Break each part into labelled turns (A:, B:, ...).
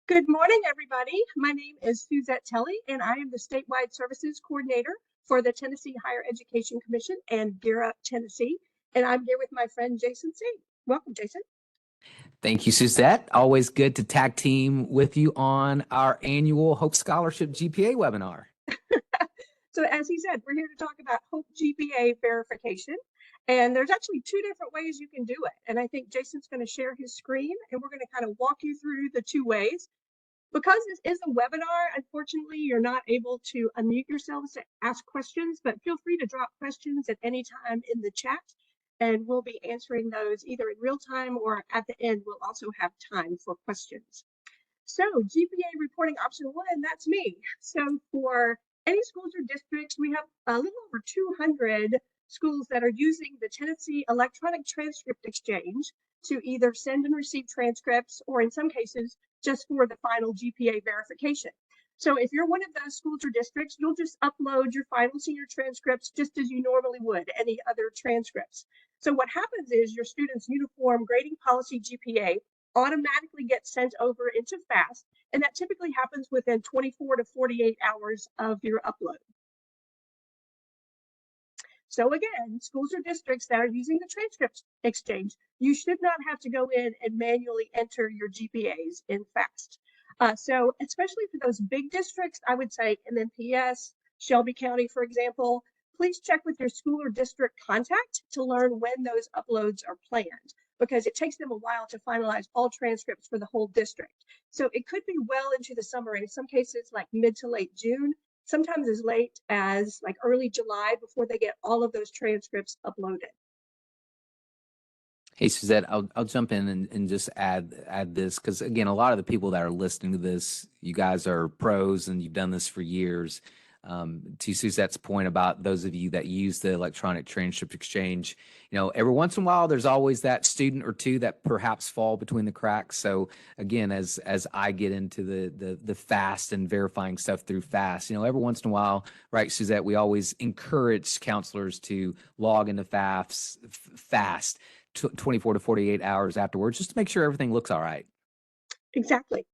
A: Good morning, everybody. My name is Suzette Telly, and I am the Statewide Services Coordinator for the Tennessee Higher Education Commission and Gear Up Tennessee. And I'm here with my friend Jason C. Welcome, Jason.
B: Thank you, Suzette. Always good to tag team with you on our annual Hope Scholarship GPA webinar.
A: So as he said, we're here to talk about Hope GPA verification. And there's actually two different ways you can do it. And I think Jason's going to share his screen, and we're going to kind of walk you through the two ways. Because this is a webinar, unfortunately, you're not able to unmute yourselves to ask questions, but feel free to drop questions at any time in the chat, and we'll be answering those either in real time or at the end. We'll also have time for questions. So GPA Reporting Option 1, that's me. So for any schools or districts, we have a little over 200 schools that are using the Tennessee Electronic Transcript Exchange to either send and receive transcripts, or in some cases, just for the final GPA verification. So if you're one of those schools or districts, you'll just upload your final senior transcripts just as you normally would any other transcripts. So what happens is your students' uniform grading policy GPA automatically gets sent over into FAST, and that typically happens within 24 to 48 hours of your upload. So again, schools or districts that are using the transcript exchange, you should not have to go in and manually enter your GPAs in FAST. So especially for those big districts, I would say MNPS, Shelby County, for example, please check with your school or district contact to learn when those uploads are planned, because it takes them a while to finalize all transcripts for the whole district. So it could be well into the summer, in some cases like mid to late June, sometimes as late as like early July before they get all of those transcripts uploaded.
B: Hey, Suzette, I'll jump in and just add this, because again, a lot of the people that are listening to this, you guys are pros and you've done this for years. To Suzette's point about those of you that use the electronic transcript exchange, every once in a while, there's always that student or two that perhaps fall between the cracks. So again, as I get into the FAST and verifying stuff through FAST, every once in a while, right, Suzette, we always encourage counselors to log into FAST 24 to 48 hours afterwards, just to make sure everything looks all right.
A: Exactly.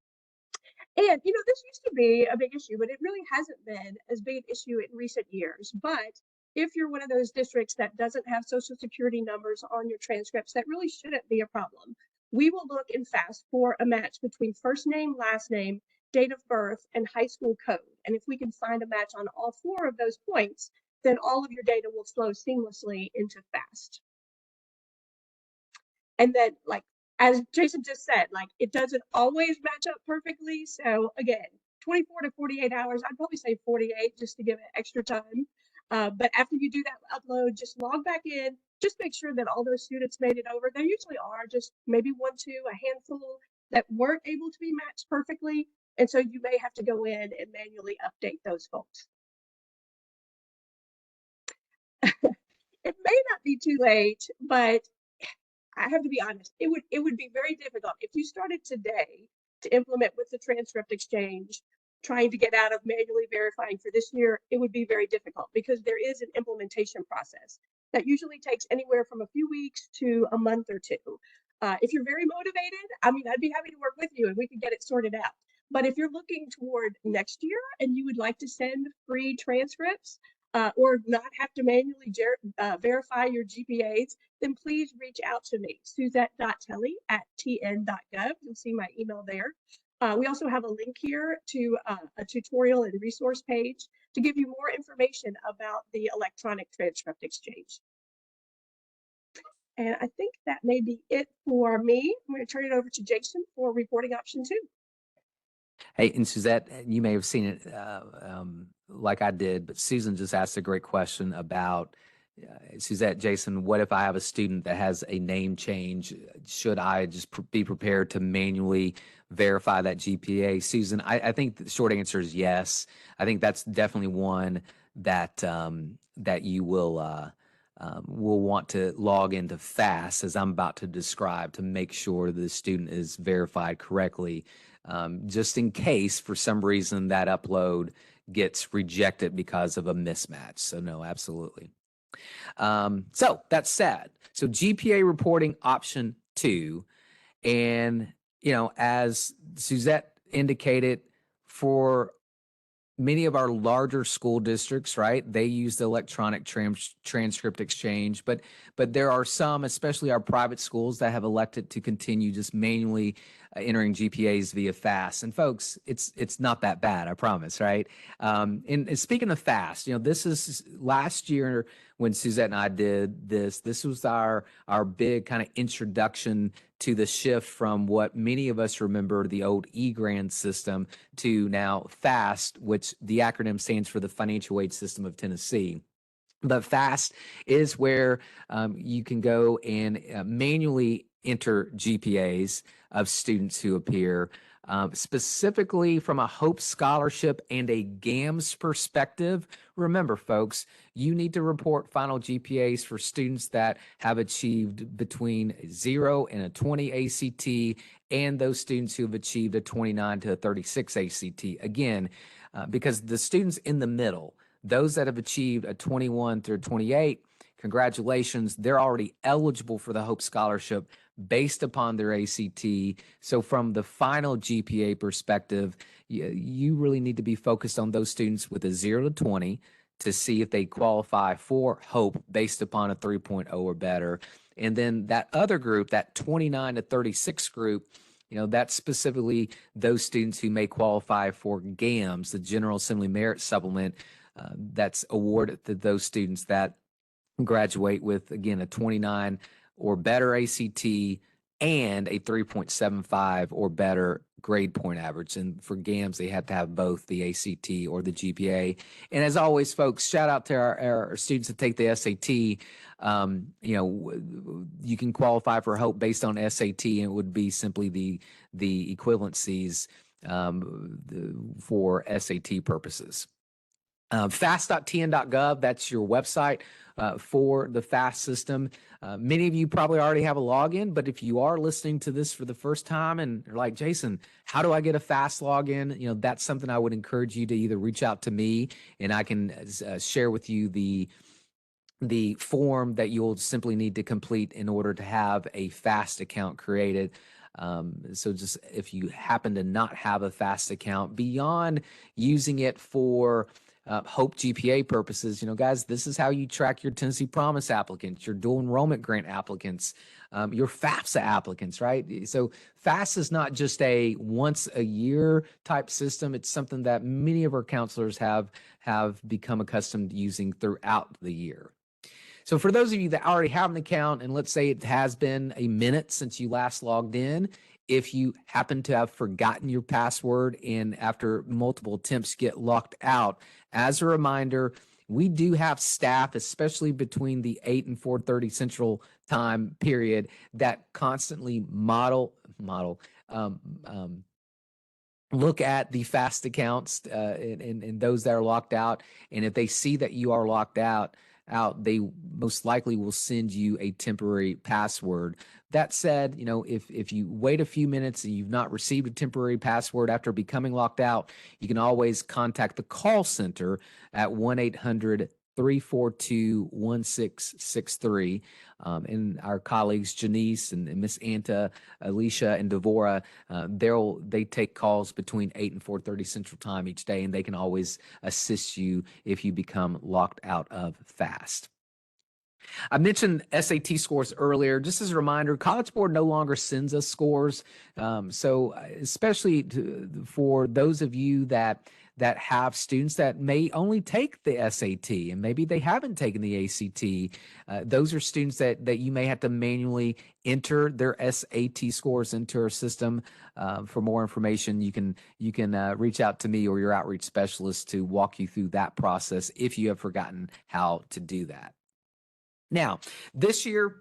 A: And, this used to be a big issue, but it really hasn't been as big an issue in recent years. But if you're one of those districts that doesn't have social security numbers on your transcripts, that really shouldn't be a problem. We will look in FAST for a match between first name, last name, date of birth, and high school code. And if we can find a match on all four of those points, then all of your data will flow seamlessly into FAST. And then, as Jason just said, it doesn't always match up perfectly. So again, 24 to 48 hours, I'd probably say 48 just to give it extra time. But after you do that upload, just log back in, just make sure that all those students made it over. There usually are just maybe one, two, a handful that weren't able to be matched perfectly. And so you may have to go in and manually update those folks. It may not be too late, but I have to be honest, it would be very difficult if you started today to implement with the transcript exchange, trying to get out of manually verifying for this year. It would be very difficult because there is an implementation process that usually takes anywhere from a few weeks to a month or two. If you're very motivated, I'd be happy to work with you and we could get it sorted out. But if you're looking toward next year and you would like to send free transcripts, or not have to manually verify your GPAs, then please reach out to me, suzette.telly@tn.gov. You'll see my email there. We also have a link here to a tutorial and resource page to give you more information about the electronic transcript exchange. And I think that may be it for me. I'm going to turn it over to Jason for reporting option 2.
B: Hey, and Suzette, you may have seen it like I did, but Susan just asked a great question about, Suzette, Jason, what if I have a student that has a name change? Should I just be prepared to manually verify that GPA? Susan, I think the short answer is yes. I think that's definitely one that that you will want to log into FAST, as I'm about to describe, to make sure the student is verified correctly, just in case for some reason that upload gets rejected because of a mismatch. So no, absolutely. So that's sad. So GPA reporting option 2, and as Suzette indicated for many of our larger school districts, right? They use the electronic transcript exchange, but there are some, especially our private schools, that have elected to continue just manually entering GPAs via FAST. And folks, it's not that bad, I promise, right? And speaking of FAST, this is last year when Suzette and I did this. This was our big kind of introduction to the shift from what many of us remember, the old E-Grant system, to now FAST, which the acronym stands for the Financial Aid System of Tennessee. But FAST is where you can go and manually enter GPAs of students who appear. Specifically from a Hope Scholarship and a GAMS perspective. Remember, folks, you need to report final GPAs for students that have achieved between 0 and a 20 ACT, and those students who have achieved a 29 to a 36 ACT. Again, because the students in the middle, those that have achieved a 21 through 28, congratulations, they're already eligible for the Hope Scholarship based upon their ACT. So from the final GPA perspective, you really need to be focused on those students with a 0 to 20 to see if they qualify for Hope based upon a 3.0 or better. And then that other group, that 29 to 36 group, that's specifically those students who may qualify for GAMS, the General Assembly Merit Supplement, that's awarded to those students that graduate with, again, a 29 or better ACT and a 3.75 or better grade point average. And for GAMS, they have to have both the ACT or the GPA. And as always, folks, shout out to our students that take the SAT. You can qualify for Hope based on SAT, and it would be simply the equivalencies for SAT purposes. Fast.tn.gov, that's your website for the FAST system. Many of you probably already have a login, but if you are listening to this for the first time and you're like, Jason, how do I get a FAST login? That's something I would encourage you to either reach out to me and I can share with you the form that you'll simply need to complete in order to have a FAST account created. So just if you happen to not have a FAST account, beyond using it for Hope GPA purposes, guys, this is how you track your Tennessee Promise applicants, your dual enrollment grant applicants, your FAFSA applicants, right? So FAFSA is not just a once a year type system. It's something that many of our counselors have become accustomed to using throughout the year. So for those of you that already have an account, and let's say it has been a minute since you last logged in, if you happen to have forgotten your password and after multiple attempts get locked out, as a reminder, we do have staff, especially between the 8 and 4:30 Central Time period, that constantly look at the FAST accounts and those that are locked out. And if they see that you are locked out, they most likely will send you a temporary password. That said, if you wait a few minutes and you've not received a temporary password after becoming locked out, you can always contact the call center at 1-800-342-1663. And our colleagues, Janice and Miss Anta, Alicia, and Devora, they take calls between 8 and 4:30 Central Time each day, and they can always assist you if you become locked out of FAST. I mentioned SAT scores earlier. Just as a reminder, College Board no longer sends us scores. So especially for those of you that have students that may only take the SAT and maybe they haven't taken the ACT, those are students that you may have to manually enter their SAT scores into our system. For more information, you can reach out to me or your outreach specialist to walk you through that process if you have forgotten how to do that. Now, this year,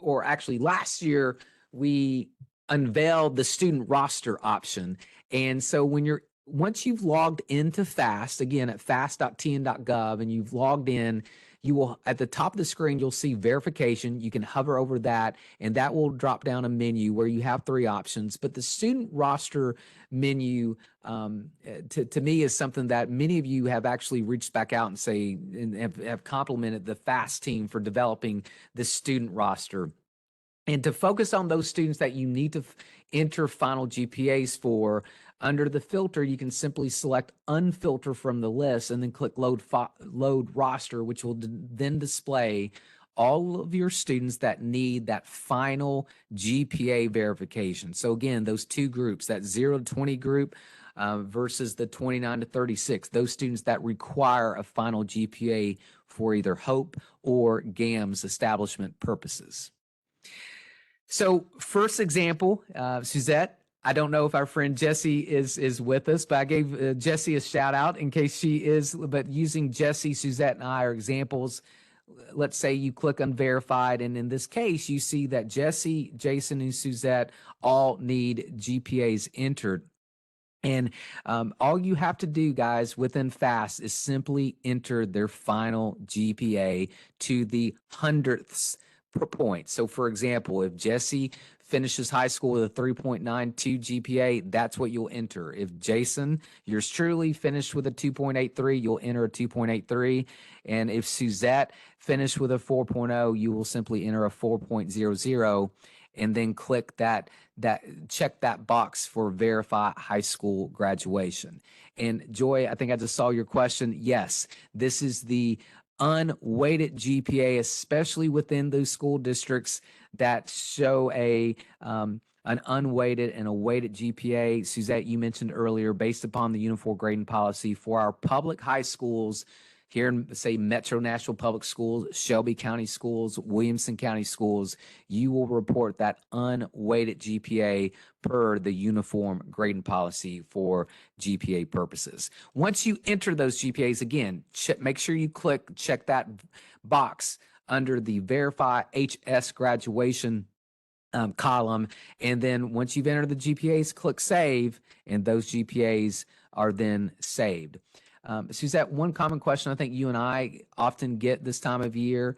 B: or actually last year, we unveiled the student roster option. And so once you've logged into FAST, again at fast.tn.gov, and you've logged in, you will, at the top of the screen, you'll see verification. You can hover over that, and that will drop down a menu where you have 3 options. But the student roster menu, to me, is something that many of you have actually reached back out and have complimented the FAST team for developing this student roster. And to focus on those students that you need to enter final GPAs for, under the filter, you can simply select unfilter from the list and then click load roster, which will then display all of your students that need that final GPA verification. So again, those two groups, that 0 to 20 group versus the 29 to 36, those students that require a final GPA for either HOPE or GAMS establishment purposes. So first example, Suzette, I don't know if our friend Jessie is with us, but I gave Jessie a shout out in case she is, but using Jessie, Suzette, and I are examples. Let's say you click on verified, and in this case, you see that Jessie, Jason, and Suzette all need GPAs entered. And all you have to do, guys, within FAST is simply enter their final GPA to the hundredths per point. So, for example, if Jesse finishes high school with a 3.92 GPA, that's what you'll enter. If Jason, yours truly, finished with a 2.83, you'll enter a 2.83. And if Suzette finished with a 4.0, you will simply enter a 4.00 and then click check that box for verify high school graduation. And Joy, I think I just saw your question. Yes, this is the unweighted GPA, especially within those school districts that show an unweighted and a weighted GPA. Suzette, you mentioned earlier, based upon the uniform grading policy for our public high schools here in, say, Metro Nashville Public Schools, Shelby County Schools, Williamson County Schools, you will report that unweighted GPA per the uniform grading policy for GPA purposes. Once you enter those GPAs, again, make sure you check that box under the Verify HS Graduation column. And then once you've entered the GPAs, click Save, and those GPAs are then saved. Suzette, one common question I think you and I often get this time of year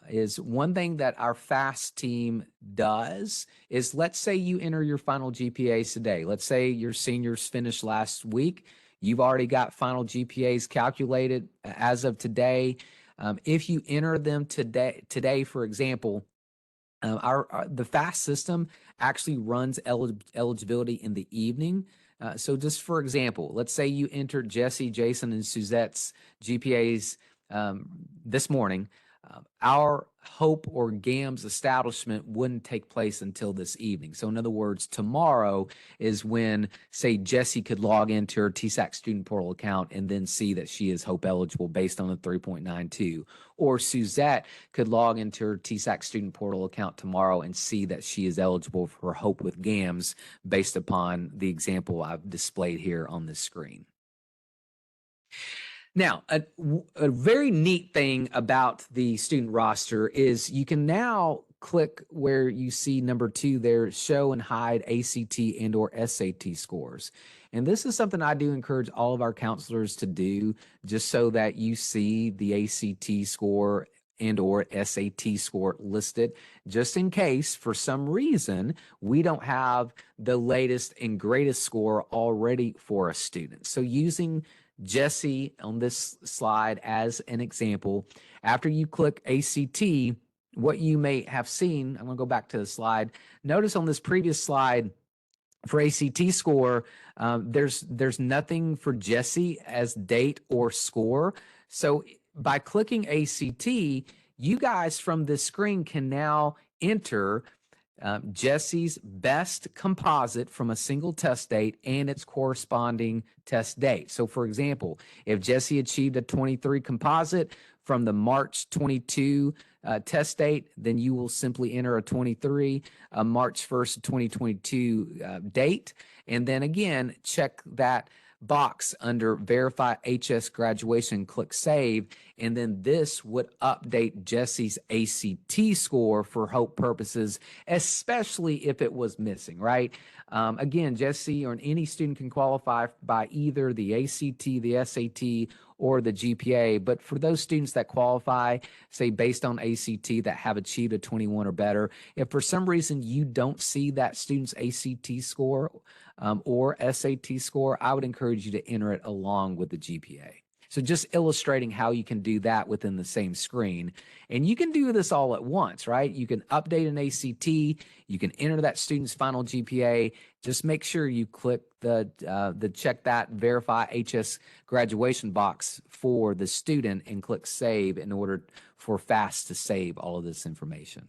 B: is one thing that our FAST team does is, let's say you enter your final GPAs today. Let's say your seniors finished last week. You've already got final GPAs calculated as of today. If you enter them today, for example, the FAST system actually runs eligibility in the evening. So just for example, let's say you entered Jesse, Jason, and Suzette's GPAs this morning. Our HOPE or GAMS establishment wouldn't take place until this evening. So in other words, tomorrow is when, say, Jessie could log into her THEC student portal account and then see that she is HOPE eligible based on the 3.92. Or Suzette could log into her THEC student portal account tomorrow and see that she is eligible for HOPE with GAMS based upon the example I've displayed here on this screen. Now, a very neat thing about the student roster is you can now click where you see number 2 there, show and hide ACT and or SAT scores. And this is something I do encourage all of our counselors to do, just so that you see the ACT score and or SAT score listed, just in case for some reason we don't have the latest and greatest score already for a student. So using Jesse on this slide as an example, after you click ACT, what you may have seen, I'm going to go back to the slide. Notice on this previous slide for ACT score, there's nothing for Jesse as date or score. So by clicking ACT, you guys from this screen can now enter Jesse's best composite from a single test date and its corresponding test date. So for example, if Jesse achieved a 23 composite from the March 22 test date, then you will simply enter a 23, March 1st, 2022 date. And then again, check that box under Verify HS Graduation, click Save, and then this would update Jesse's ACT score for HOPE purposes, especially if it was missing, right? Again, Jesse or any student can qualify by either the ACT, the SAT, or the GPA, but for those students that qualify, say based on ACT, that have achieved a 21 or better, if for some reason you don't see that student's ACT score or SAT score, I would encourage you to enter it along with the GPA. So just illustrating how you can do that within the same screen. And you can do this all at once, right? You can update an ACT, you can enter that student's final GPA. Just make sure you click the check that verify HS graduation box for the student and click save in order for FAST to save all of this information.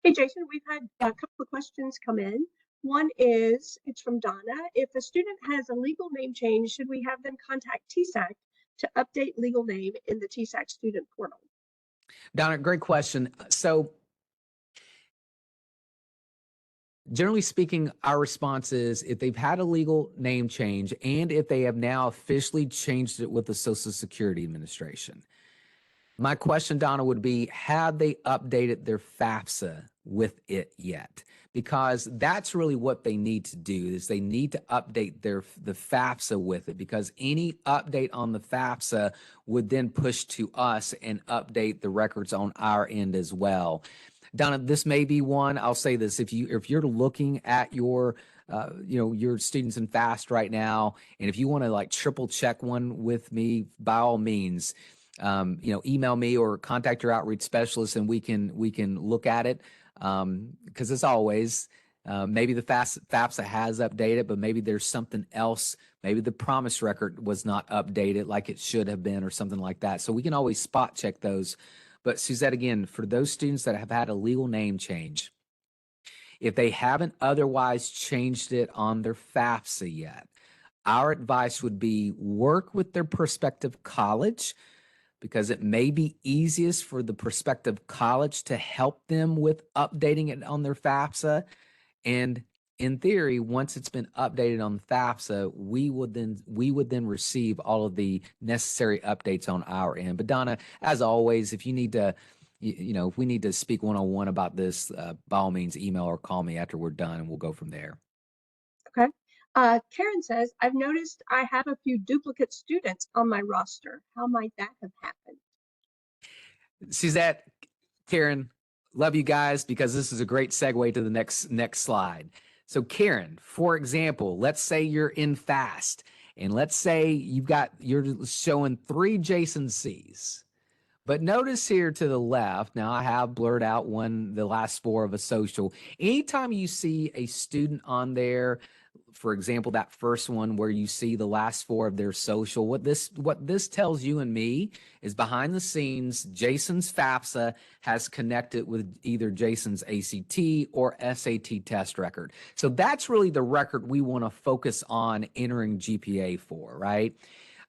A: Hey, Jason, we've had a couple of questions come in. One is, it's from Donna. If a student has a legal name change, should we have them contact THEC to update legal name in the THEC student portal?
B: Donna, great question. So generally speaking, our response is if they've had a legal name change and if they have now officially changed it with the Social Security Administration. My question, Donna, would be, have they updated their FAFSA with it yet? Because that's really what they need to do, is they need to update the FAFSA with it, because any update on the FAFSA would then push to us and update the records on our end as well. Donna, this may be one, I'll say this, if you're looking at your your students in FAST right now, and if you want to like triple check one with me, by all means, email me or contact your outreach specialist and we can look at it. Because as always, maybe the FAFSA has updated, but maybe there's something else. Maybe the promise record was not updated like it should have been or something like that. So we can always spot check those. But Suzette, again, for those students that have had a legal name change, if they haven't otherwise changed it on their FAFSA yet, our advice would be work with their prospective college, because it may be easiest for the prospective college to help them with updating it on their FAFSA. And in theory, once it's been updated on FAFSA, we would then receive all of the necessary updates on our end. But Donna, as always, if you need to, if we need to speak one-on-one about this, by all means, email or call me after we're done and we'll go from there.
A: Okay. Karen says, I've noticed I have a few duplicate students on my roster. How might that have happened?
B: Suzette, Karen, love you guys, because this is a great segue to the next slide. So Karen, for example, let's say you're in FAST and let's say you're showing 3 Jason C's. But notice here to the left, now I have blurred out the last 4 of a social. Anytime you see a student on there, for example, that first one where you see the last 4 of their social, what this tells you and me is behind the scenes, Jason's FAFSA has connected with either Jason's ACT or SAT test record. So that's really the record we want to focus on entering GPA for, right?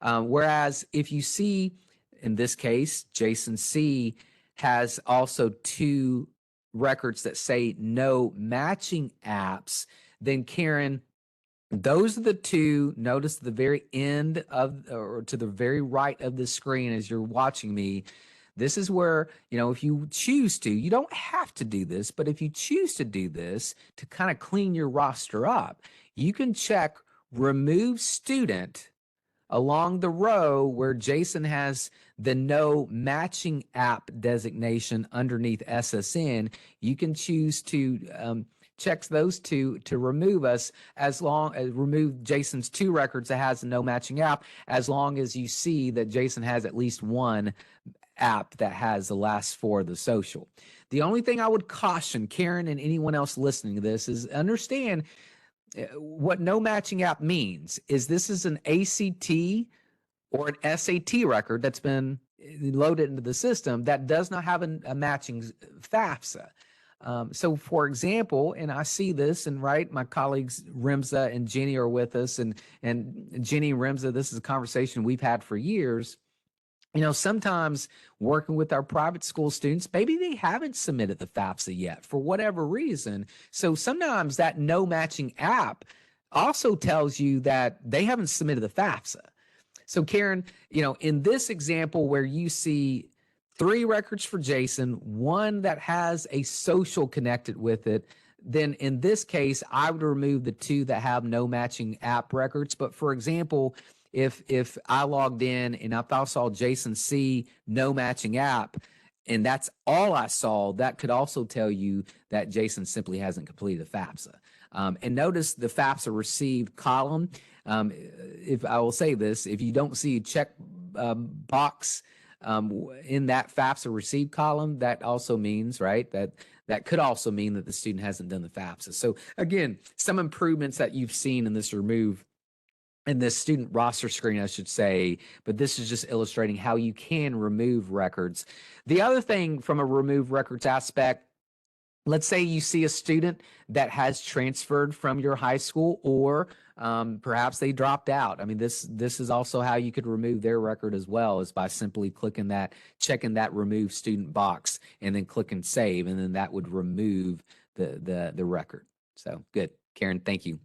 B: Whereas if you see, in this case, Jason C has also 2 records that say no matching apps, then Karen, those are the 2. Notice the very end or to the very right of the screen as you're watching me. This is where, if you choose to, you don't have to do this, but if you choose to do this to kind of clean your roster up, you can check remove student along the row where Jason has the no matching app designation underneath SSN. You can choose to check those 2 to remove us, as long as remove Jason's 2 records that has a no matching app, as long as you see that Jason has at least 1 app that has the last 4 of the social. The only thing I would caution Karen and anyone else listening to this is understand what no matching app means is this is an ACT or an SAT record that's been loaded into the system that does not have a matching FAFSA. So for example, and I see this, and right, my colleagues Rimza and Jenny are with us, and Jenny and Rimza, this is a conversation we've had for years. Sometimes working with our private school students, maybe they haven't submitted the FAFSA yet for whatever reason. So sometimes that no matching app also tells you that they haven't submitted the FAFSA. So Karen, in this example where you see 3 records for Jason, 1 that has a social connected with it, then in this case, I would remove the 2 that have no matching app records. But for example, if I logged in and if I saw Jason C no matching app, and that's all I saw, that could also tell you that Jason simply hasn't completed the FAFSA. And notice the FAFSA received column. If I will say this, if you don't see a check box in that FAFSA received column, that also means, right, that could also mean that the student hasn't done the FAFSA. So again, some improvements that you've seen in this student roster screen, I should say, but this is just illustrating how you can remove records. The other thing from a remove records aspect, let's say you see a student that has transferred from your high school, or perhaps they dropped out. I mean, this is also how you could remove their record as well, is by simply clicking that, checking that remove student box, and then clicking save, and then that would remove the record. So good, Karen, thank you.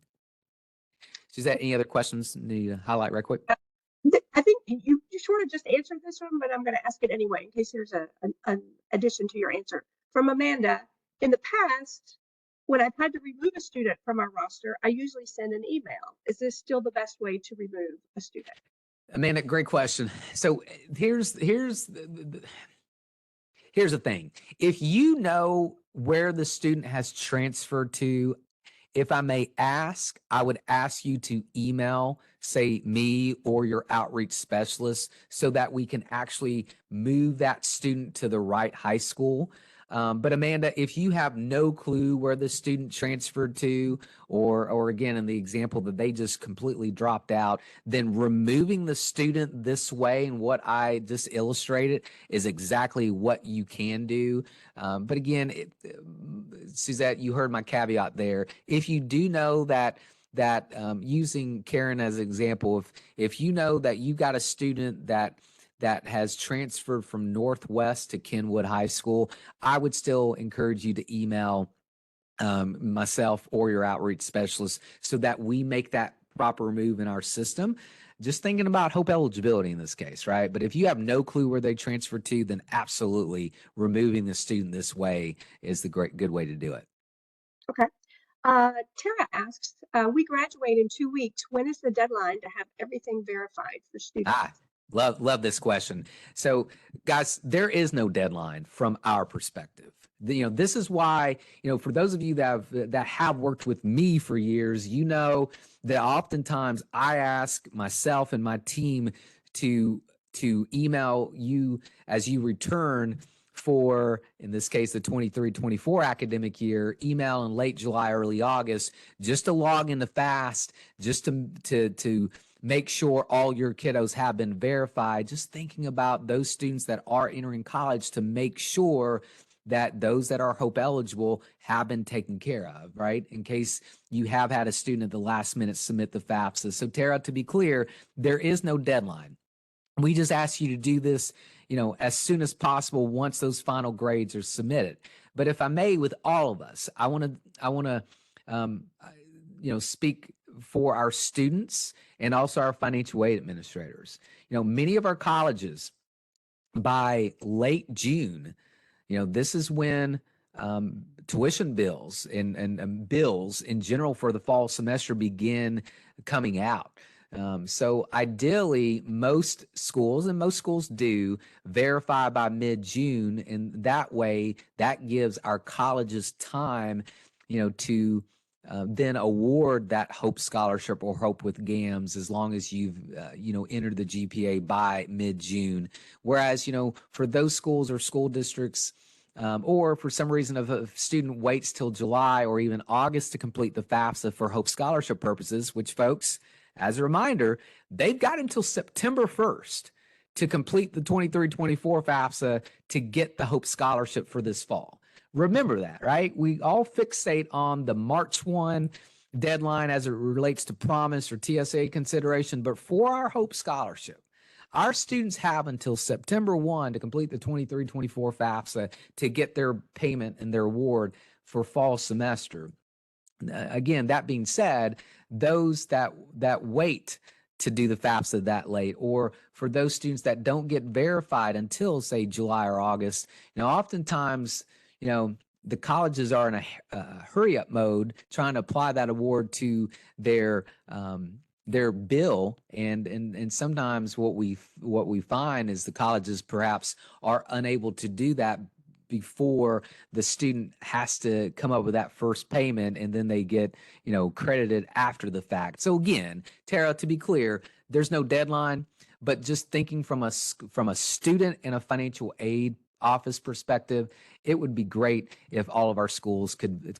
B: Is that any other questions need to highlight right quick?
A: I think you sort of just answered this one, but I'm going to ask it anyway in case there's an addition to your answer. From Amanda, in the past, when I've had to remove a student from our roster, I usually send an email. Is this still the best way to remove a student?
B: Amanda, great question. So here's the thing. If you know where the student has transferred to, if I may ask, I would ask you to email, say, me or your outreach specialist, so that we can actually move that student to the right high school. But Amanda, if you have no clue where the student transferred to, or again, in the example that they just completely dropped out, then removing the student this way and what I just illustrated is exactly what you can do. But again, Suzette, you heard my caveat there. If you do know that using Karen as an example, if you know that you got a student that has transferred from Northwest to Kenwood High School, I would still encourage you to email myself or your outreach specialist, so that we make that proper move in our system. Just thinking about hope eligibility in this case, right? But if you have no clue where they transferred to, then absolutely removing the student this way is the good way to do it.
A: Okay. Tara asks, we graduate in 2 weeks. When is the deadline to have everything verified for students?
B: Love this question. So guys, there is no deadline from our perspective. This is why, for those of you that have worked with me for years, that oftentimes I ask myself and my team to email you as you return for, in this case, the 23-24 academic year, email in late July, early August, just to log into FAST, just to make sure all your kiddos have been verified, just thinking about those students that are entering college, to make sure that those that are hope eligible have been taken care of, right? In case you have had a student at the last minute submit the FAFSA. So Tara, to be clear, there is no deadline. We just ask you to do this, as soon as possible once those final grades are submitted. But if I may, with all of us, I want to speak for our students and also our financial aid administrators. Many of our colleges, by late June, this is when tuition bills and bills in general for the fall semester begin coming out. So ideally, most schools do verify by mid-June, and that way that gives our colleges time, to then award that Hope Scholarship or Hope with GAMS, as long as you've, entered the GPA by mid-June. Whereas, for those schools or school districts, or for some reason if a student waits till July or even August to complete the FAFSA for Hope Scholarship purposes, which, folks, as a reminder, they've got until September 1st to complete the 23-24 FAFSA to get the Hope Scholarship for this fall. Remember that, right? We all fixate on the March 1 deadline as it relates to promise or TSA consideration, but for our Hope Scholarship, our students have until September 1 to complete the 23-24 FAFSA to get their payment and their award for fall semester. Again, that being said, those that wait to do the FAFSA that late, or for those students that don't get verified until, say, July or August, oftentimes, the colleges are in a hurry up mode trying to apply that award to their bill, and sometimes what we find is the colleges perhaps are unable to do that before the student has to come up with that first payment, and then they get, credited after the fact. So again, Tara, to be clear, there's no deadline, but just thinking from a student and a financial aid office perspective, it would be great if all of our schools could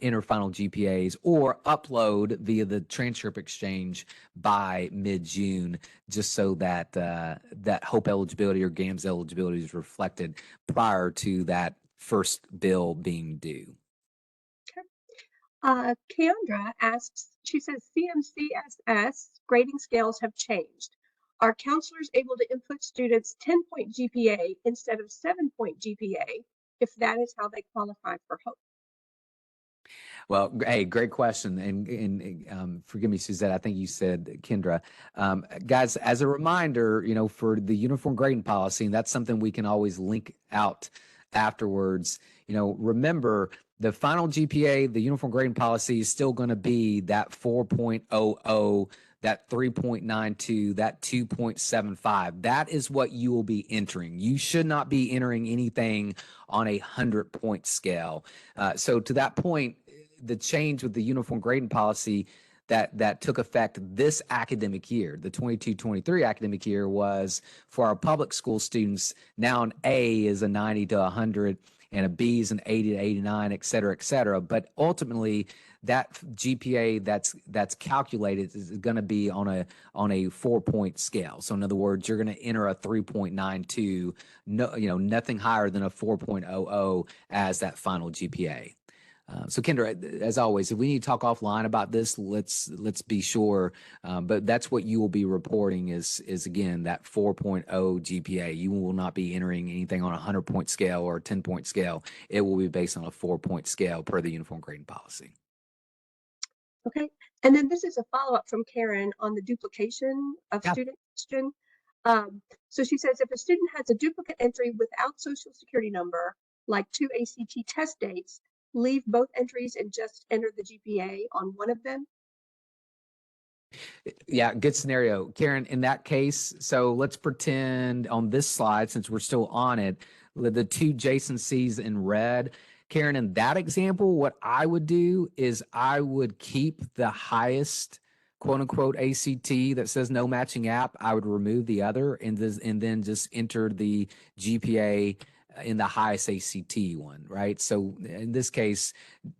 B: enter final GPAs or upload via the transcript exchange by mid-June, just so that that HOPE eligibility or GAMS eligibility is reflected prior to that first bill being due.
A: Kendra asks, she says, CMCSS grading scales have changed. Are counselors able to input students' 10-point GPA instead of 7-point GPA if that is how they qualify for HOPE?
B: Well, hey, great question. And forgive me, Suzette, I think you said Kendra. Guys, as a reminder, for the uniform grading policy, and that's something we can always link out afterwards, remember the final GPA, the uniform grading policy is still going to be that 4.00, that 3.92, that 2.75. That is what you will be entering. You should not be entering anything on a 100-point scale. So to that point, the change with the uniform grading policy that took effect this academic year, the 22-23 academic year, was for our public school students. Now an A is a 90 to 100 and a B is an 80 to 89, et cetera, et cetera. But ultimately, that GPA that's calculated is going to be on a 4-point scale. So in other words, you're going to enter a 3.92, nothing higher than a 4.00 as that final GPA. So Kendra, as always, if we need to talk offline about this, let's be sure. But that's what you will be reporting is again that 4.0 GPA. You will not be entering anything on a 100-point scale or a 10-point scale. It will be based on a 4-point scale per the uniform grading policy.
A: Okay, and then this is a follow-up from Karen on the duplication of student question. So she says, if a student has a duplicate entry without social security number, like 2 ACT test dates, leave both entries and just enter the GPA on one of them?
B: Yeah, good scenario, Karen. In that case, so let's pretend on this slide, since we're still on it, the 2 Jason sees in red. Karen, in that example, what I would do is I would keep the highest quote unquote ACT that says no matching app. I would remove the other and then just enter the GPA in the highest ACT one, right? So in this case,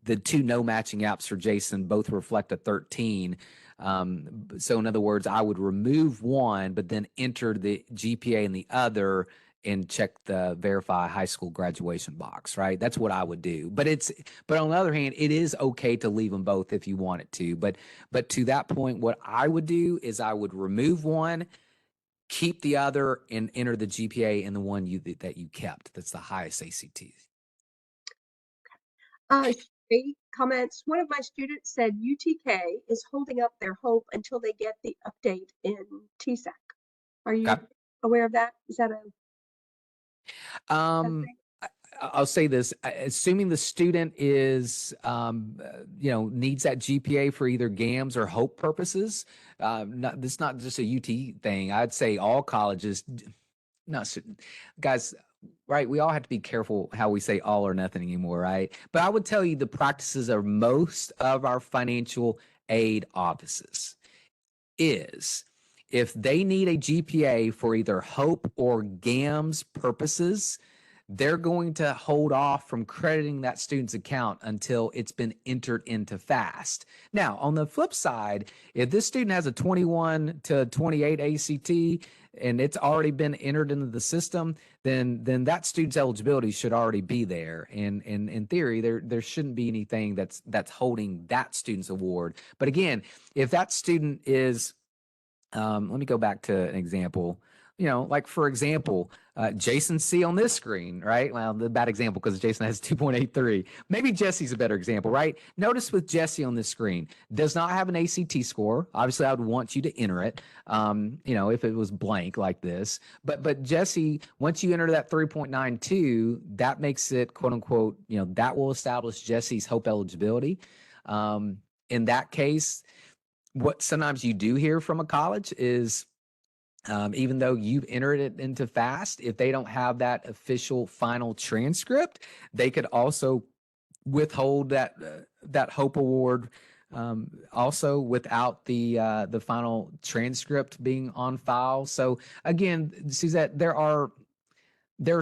B: the 2 no matching apps for Jason both reflect a 13. So in other words, I would remove one, but then enter the GPA in the other and check the verify high school graduation box, right? That's what I would do. But on the other hand, it is okay to leave them both if you wanted to. But to that point, what I would do is I would remove one, keep the other, and enter the GPA in the one that you kept. That's the highest ACT.
A: Shay comments, one of my students said UTK is holding up their hope until they get the update in THEC. Are you aware of that? Is that
B: I'll say this, assuming the student is, needs that GPA for either GAMS or HOPE purposes, this is not just a UT thing. I'd say all colleges, guys, right? We all have to be careful how we say all or nothing anymore, right? But I would tell you the practices of most of our financial aid offices is if they need a GPA for either HOPE or GAMS purposes, they're going to hold off from crediting that student's account until it's been entered into FAST. Now, on the flip side, if this student has a 21 to 28 ACT and it's already been entered into the system, then that student's eligibility should already be there. And in theory, there shouldn't be anything that's holding that student's award. But again, if that student is, let me go back to an example. Like for example, Jason C on this screen, right? Well, the bad example because Jason has 2.83. Maybe Jesse's a better example, right? Notice with Jesse on this screen, does not have an ACT score. Obviously, I would want you to enter it, if it was blank like this. But Jesse, once you enter that 3.92, that makes it, quote unquote, that will establish Jesse's HOPE eligibility. In that case, what sometimes you do hear from a college is, even though you've entered it into FAST, if they don't have that official final transcript, they could also withhold that HOPE award also without the final transcript being on file. So again, Suzette, there are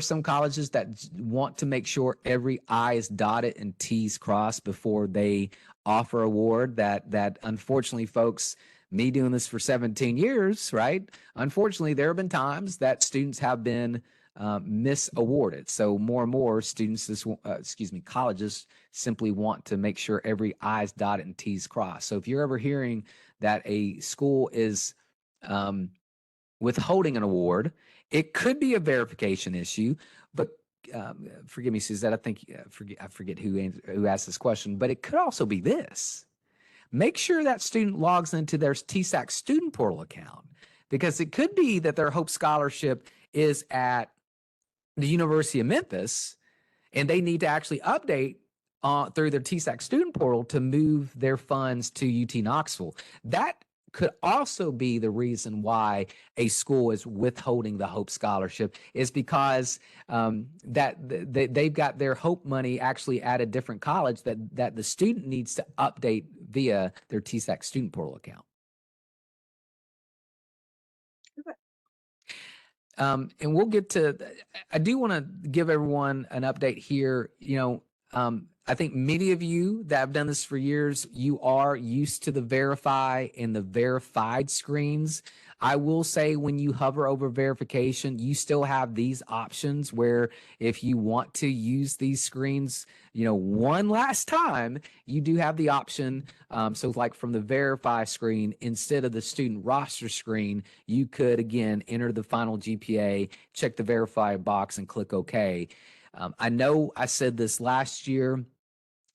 B: some colleges that want to make sure every I is dotted and T's crossed before they offer award. That unfortunately, folks, me doing this for 17 years, right? Unfortunately, there have been times that students have been misawarded. So more and more students, colleges simply want to make sure every I is dotted and T's crossed. So if you're ever hearing that a school is withholding an award, it could be a verification issue, but forgive me, Suzette, I think I forget who asked this question, but it could also be this. Make sure that student logs into their THEC student portal account, because it could be that their Hope Scholarship is at the University of Memphis and they need to actually update through their THEC student portal to move their funds to UT Knoxville. That could also be the reason why a school is withholding the Hope Scholarship, is because they've got their Hope money actually at a different college that the student needs to update via their THEC student portal account. And we'll get to, I do want to give everyone an update here. I think many of you that have done this for years, you are used to the verify and the verified screens. I will say when you hover over verification, you still have these options where if you want to use these screens, one last time, you do have the option. So like from the verify screen, instead of the student roster screen, you could again enter the final GPA, check the verify box and click OK. I know I said this last year,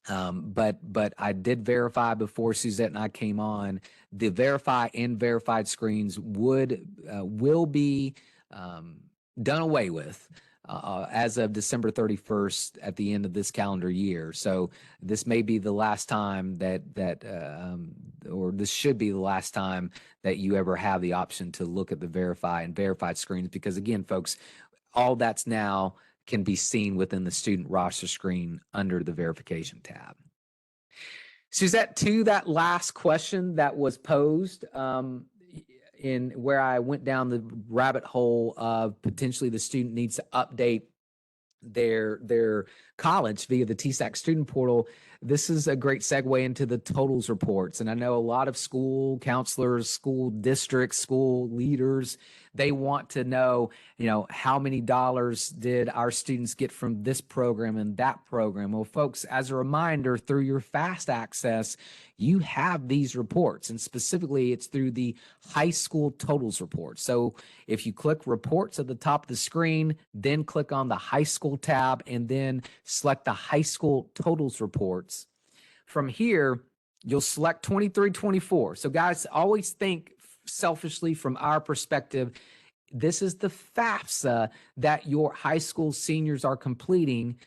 B: but I did verify before Suzette and I came on. The verify and verified screens will be done away with as of December 31st at the end of this calendar year. So this may be the last time or this should be the last time that you ever have the option to look at the verify and verified screens, because again, folks, all that's now can be seen within the student roster screen under the verification tab. Suzette, to that last question that was posed, in where I went down the rabbit hole of potentially the student needs to update their college via the THEC student portal, this is a great segue into the totals reports. And I know a lot of school counselors, school districts, school leaders, they want to know, how many dollars did our students get from this program and that program? Well, folks, as a reminder, through your FAST access, you have these reports, and specifically it's through the high school totals report. So if you click reports at the top of the screen, then click on the high school tab and then select the high school totals reports. From here, you'll select 23-24. So guys, always think selfishly from our perspective, this is the FAFSA that your high school seniors are completing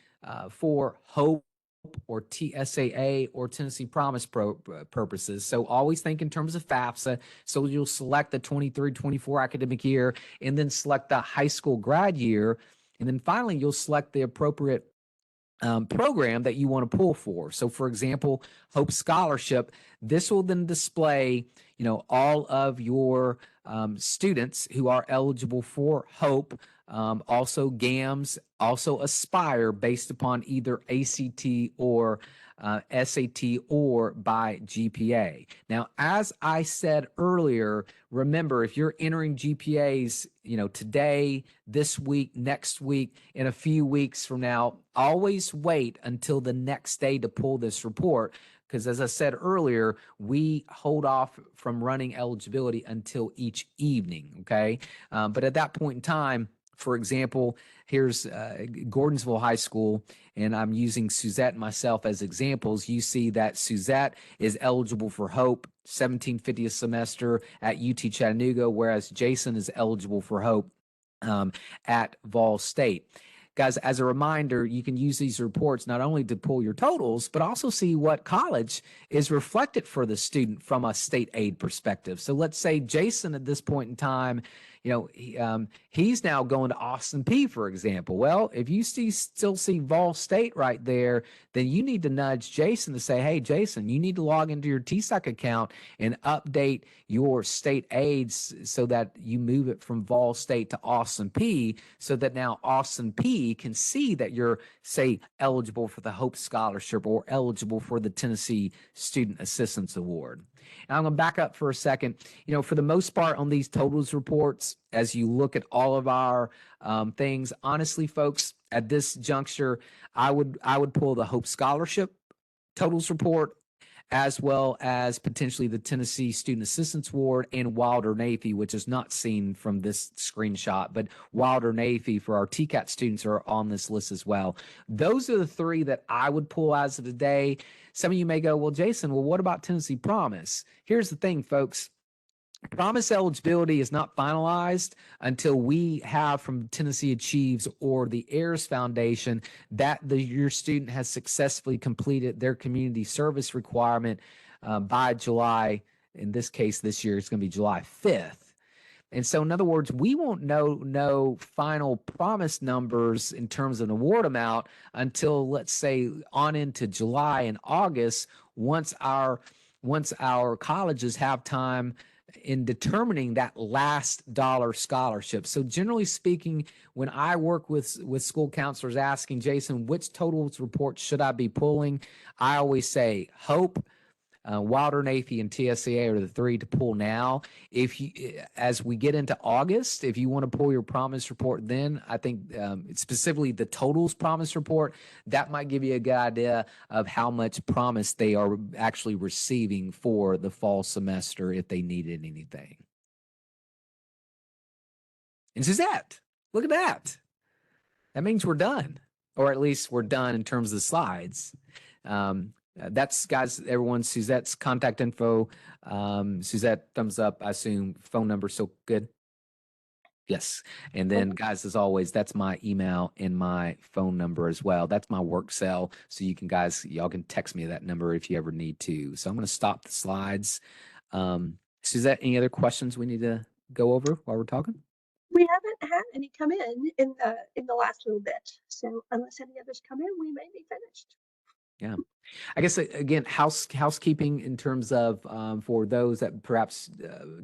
B: for HOPE or TSAA or Tennessee Promise purposes. So always think in terms of FAFSA. So you'll select the 23-24 academic year and then select the high school grad year. And then finally, you'll select the appropriate program that you want to pull for. So for example, Hope Scholarship, this will then display, all of your students who are eligible for Hope, also GAMS, also Aspire based upon either ACT or SAT or by GPA. Now, as I said earlier, remember, if you're entering GPAs, today, this week, next week, in a few weeks from now, always wait until the next day to pull this report. Because as I said earlier, we hold off from running eligibility until each evening, okay? But at that point in time, for example, here's Gordonsville High School, and I'm using Suzette and myself as examples. You see that Suzette is eligible for Hope, $1,750 a semester at UT Chattanooga, whereas Jason is eligible for Hope at Vol State. Guys, as a reminder, you can use these reports not only to pull your totals, but also see what college is reflected for the student from a state aid perspective. So let's say Jason at this point in time, he's now going to Austin P, for example. Well, if you still see Vol State right there, then you need to nudge Jason to say, hey, Jason, you need to log into your THEC account and update your state aids so that you move it from Vol State to Austin P, so that now Austin P can see that you're, say, eligible for the Hope Scholarship or eligible for the Tennessee Student Assistance Award. And I'm going to back up for a second. For the most part on these totals reports, as you look at all of our things, honestly, folks, at this juncture, I would pull the Hope Scholarship totals report, as well as potentially the Tennessee Student Assistance Award and Wilder Navy, which is not seen from this screenshot, but Wilder Navy for our TCAT students are on this list as well. Those are the three that I would pull as of today. Some of you may go, well, Jason, what about Tennessee Promise? Here's the thing, folks. Promise eligibility is not finalized until we have from Tennessee Achieves or the Heirs Foundation that your student has successfully completed their community service requirement by July. In this case, this year, it's going to be July 5th. And so, in other words, we won't know final promise numbers in terms of an award amount until, let's say, on into July and August, once our colleges have time in determining that last dollar scholarship. So generally speaking, when I work with school counselors asking, Jason, which totals reports should I be pulling? I always say Hope, Wilder Navy, and TSCA are the three to pull now. As we get into August, if you want to pull your promise report, then I think specifically the totals promise report, that might give you a good idea of how much promise they are actually receiving for the fall semester if they needed anything. And Suzette, look at that. That means we're done, or at least we're done in terms of the slides. That's, guys, everyone, Suzette's contact info. Suzette, thumbs up, I assume. Phone number, so good? Yes. And then, guys, as always, that's my email and my phone number as well. That's my work cell. So y'all can text me that number if you ever need to. So I'm going to stop the slides. Suzette, any other questions we need to go over while we're talking?
A: We haven't had any come in the last little bit. So unless any others come in, we may be finished.
B: Yeah. I guess, again, housekeeping in terms of for those that perhaps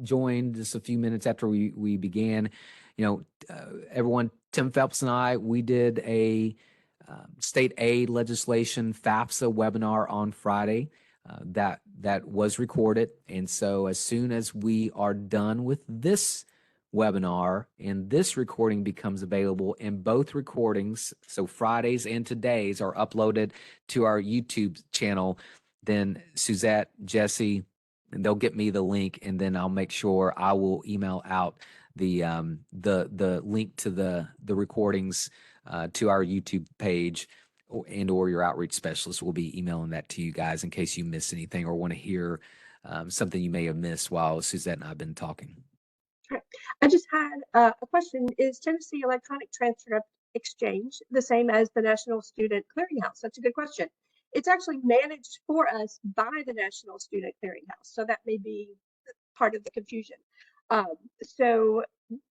B: joined just a few minutes after we began, everyone, Tim Phelps and I, we did a state aid legislation FAFSA webinar on Friday that was recorded. And so as soon as we are done with this webinar and this recording becomes available, and both recordings, so Fridays and today's, are uploaded to our YouTube channel, then Suzette, Jesse, and they'll get me the link, and then I'll make sure I will email out the link to the recordings to our YouTube page, or your outreach specialist will be emailing that to you guys in case you miss anything or want to hear something you may have missed while Suzette and I have been talking.
A: I just had a question. Is Tennessee Electronic Transcript Exchange the same as the National Student Clearinghouse? That's a good question. It's actually managed for us by the National Student Clearinghouse. So that may be part of the confusion. So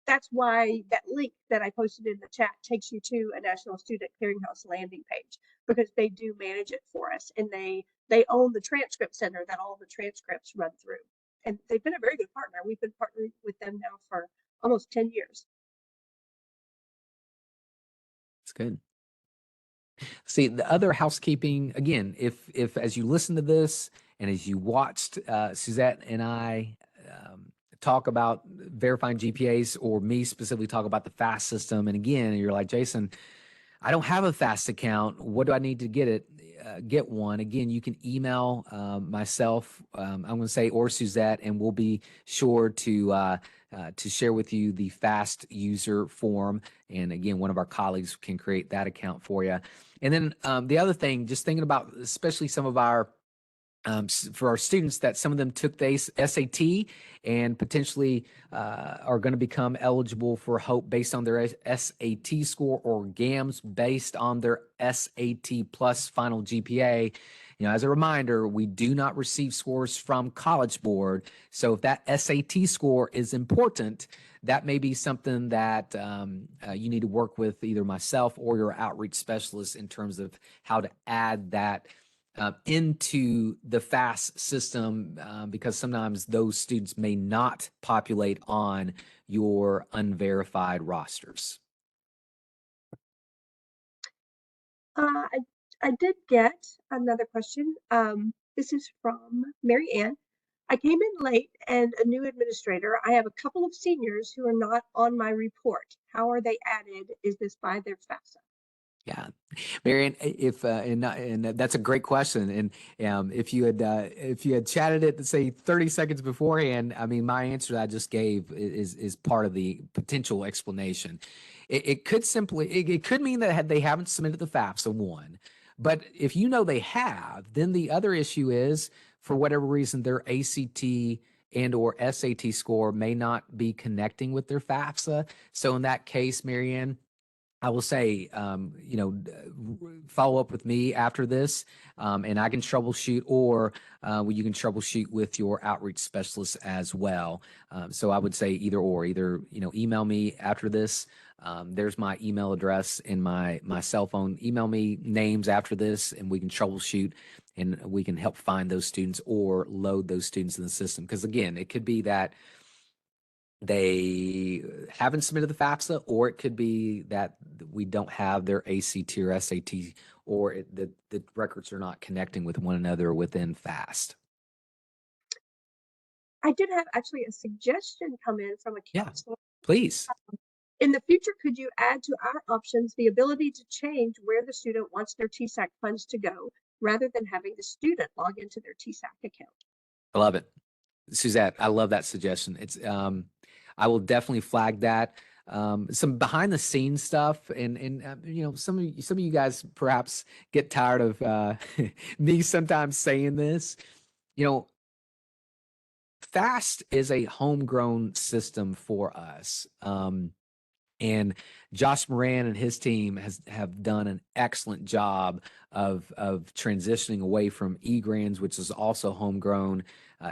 A: that's why that link that I posted in the chat takes you to a National Student Clearinghouse landing page, because they do manage it for us, and they own the transcript center that all the transcripts run through. And they've been a very good partner. We've been partnering with them now for almost 10 years.
B: That's good. See, the other housekeeping, again, if as you listen to this and as you watched Suzette and I talk about verifying GPAs, or me specifically talk about the FAST system, and again, you're like, Jason, I don't have a FAST account. What do I need to get one? Again, you can email myself, I'm going to say, or Suzette, and we'll be sure to share with you the FAST user form. And again, one of our colleagues can create that account for you. And then the other thing, just thinking about, especially some of our for our students, that some of them took the SAT and potentially are going to become eligible for Hope based on their SAT score, or GAMS based on their SAT plus final GPA. as a reminder, we do not receive scores from College Board. So if that SAT score is important, that may be something that you need to work with either myself or your outreach specialist in terms of how to add that into the FAST system, because sometimes those students may not populate on your unverified rosters.
A: I, I did get another question. This is from Mary Ann. I came in late and a new administrator. I have a couple of seniors who are not on my report. How are they added? Is this by their FAFSA?
B: Yeah, Marion, if and that's a great question. And if you had chatted it, say 30 seconds beforehand, I mean, my answer that I just gave is part of the potential explanation. It could simply it could mean that they haven't submitted the FAFSA one, but if you know they have, then the other issue is for whatever reason their ACT and or SAT score may not be connecting with their FAFSA. So in that case, Marianne, I will say, follow up with me after this, and I can troubleshoot, or you can troubleshoot with your outreach specialist as well. So I would say either or, email me after this. There's my email address in my cell phone. Email me names after this, and we can troubleshoot, and we can help find those students or load those students in the system. Because again, it could be that they haven't submitted the FAFSA, or it could be that we don't have their ACT or SAT, or the records are not connecting with one another within FAST.
A: I did have actually a suggestion come in from a counselor.
B: Please.
A: In the future, could you add to our options the ability to change where the student wants their TSAC funds to go, rather than having the student log into their TSAC account?
B: I love it. Suzette, I love that suggestion. It's I will definitely flag that. Some behind the scenes stuff, and some of you guys perhaps get tired of me sometimes saying this. FAST is a homegrown system for us. And Josh Moran and his team have done an excellent job of transitioning away from eGrants, which is also homegrown,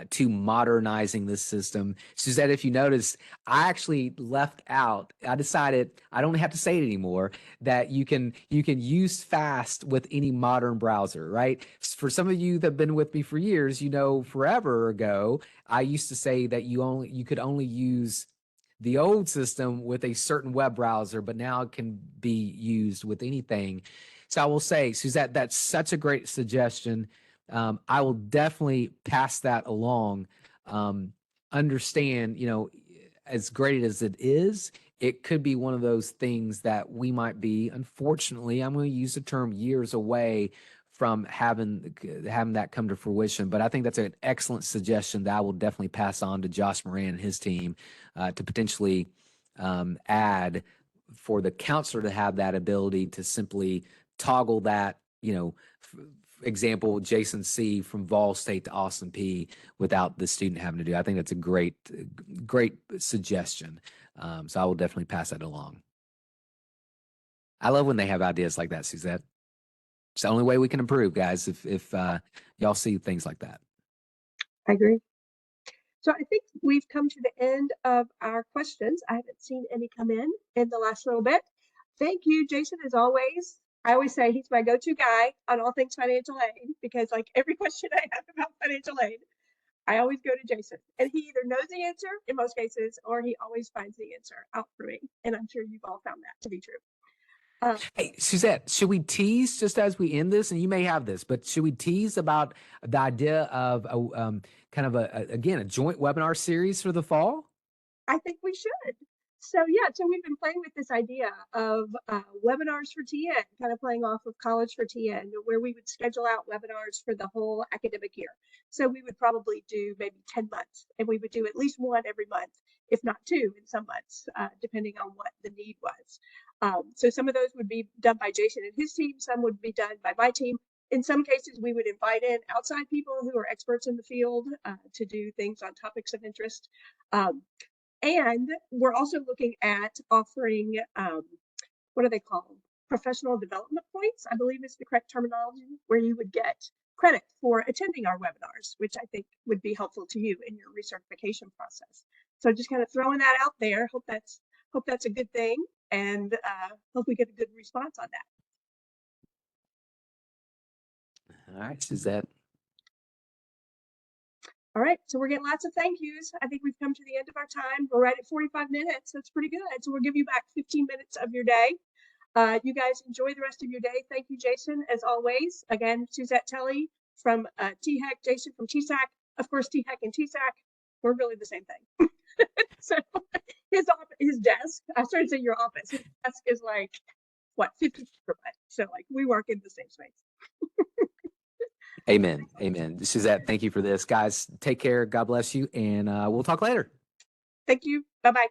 B: to modernizing this system. Suzette, if you notice, I actually left out. I decided I don't have to say it anymore. That you can use FAST with any modern browser, right? For some of you that have been with me for years, forever ago, I used to say that you could only use the old system with a certain web browser, but now it can be used with anything. So I will say, Suzette, that's such a great suggestion. I will definitely pass that along. Understand, as great as it is, it could be one of those things that we might be, unfortunately, I'm going to use the term, years away from having that come to fruition. But I think that's an excellent suggestion that I will definitely pass on to Josh Moran and his team to potentially add for the counselor to have that ability to simply toggle that, example, Jason C. from Vol State to Austin P without the student having to do. I think that's a great suggestion. So I will definitely pass that along. I love when they have ideas like that, Suzette. It's the only way we can improve, guys, if y'all see things like that.
A: I agree. So I think we've come to the end of our questions. I haven't seen any come in the last little bit. Thank you, Jason, as always. I always say he's my go-to guy on all things financial aid, because like every question I have about financial aid, I always go to Jason, and he either knows the answer in most cases, or he always finds the answer out for me. And I'm sure you've all found that to be true.
B: Hey, Suzette, should we tease just as we end this? And you may have this, but should we tease about the idea of a joint webinar series for the fall?
A: I think we should. So we've been playing with this idea of webinars for TN, kind of playing off of College for TN, where we would schedule out webinars for the whole academic year. So we would probably do maybe 10 months, and we would do at least one every month, if not two in some months, depending on what the need was. So some of those would be done by Jason and his team. Some would be done by my team. In some cases, we would invite in outside people who are experts in the field to do things on topics of interest. And we're also looking at offering, what are they called? Professional development points, I believe is the correct terminology, where you would get credit for attending our webinars, which I think would be helpful to you in your recertification process. So just kind of throwing that out there. Hope that's a good thing, and hope we get a good response on that.
B: All right, Suzette.
A: All right, so we're getting lots of thank yous. I think we've come to the end of our time. We're right at 45 minutes. That's pretty good. So we'll give you back 15 minutes of your day. You guys enjoy the rest of your day. Thank you, Jason, as always. Again, Suzette Telly from THEC, Jason from TSAC. Of course, THEC and TSAC, we're really the same thing. So his desk, I started saying your office, his desk is like, what, 50 feet away. So like we work in the same space.
B: Amen. Amen. Suzette, thank you for this. Guys, take care. God bless you. And we'll talk later.
A: Thank you. Bye-bye.